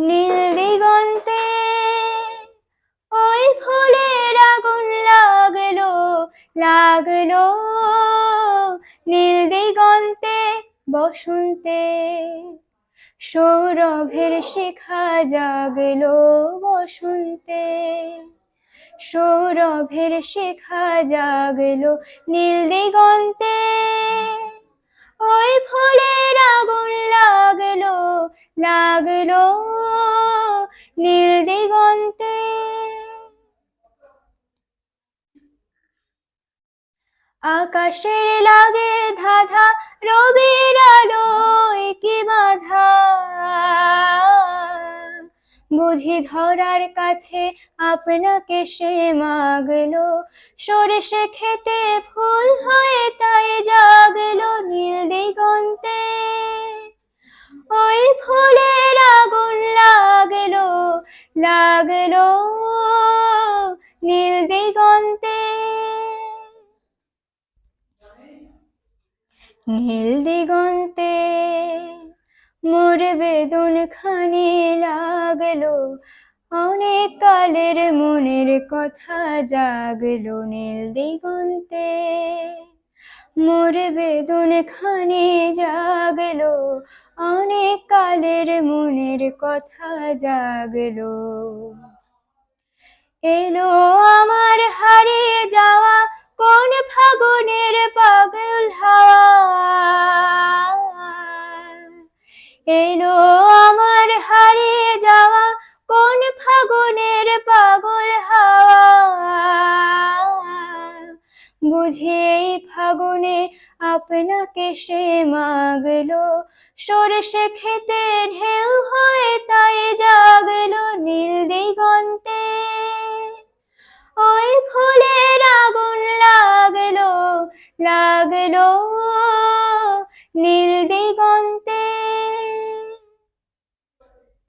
নীল দিগন্তে ওই ফুলের আগুন লাগলো লাগলো, নীল দিগন্তে বসন্তে সৌরভের শিখা জাগলো বসন্তে, সৌরভের শিখা জাগলো নীল দিগন্তে, ওই ফুলের আগুন লাগলো লাগলো নীল দিগন্তে। আকাশের লাগে ধাঁধা রবির আলোয় কি বাধা, বুঝি ধরার কাছে আপনাকে সে মাগলো, সরিষে খেতে ফুল হয়ে তাই জাগলো নীল দিগন্তে, ওই ফুলের আগুন লাগলো লাগলো নীল দিগন্তে। নীল দিগন্তে মোর বেদন খানি লাগলো, অনেক কালের মনের কথা জাগলো নীল দিগন্তে, মোর বেদন খানি জাগলো, অনেক কালের মনের কথা জাগলো। এলো আমার হারিয়ে যাওয়া কোন ফাগুনের পাগল হাওয়া, এলো আমার হারিয়ে যাওয়া কোন ফাগুনের পাগল হাওয়া, বুঝি এই ফাগুনে আপনাকে সে মাগলো, সরষে খেতে ঢেউ হয়ে তাই জাগলো নীল দিগন্তে, ওই ফুলের আগুন লাগলো লাগলো নীল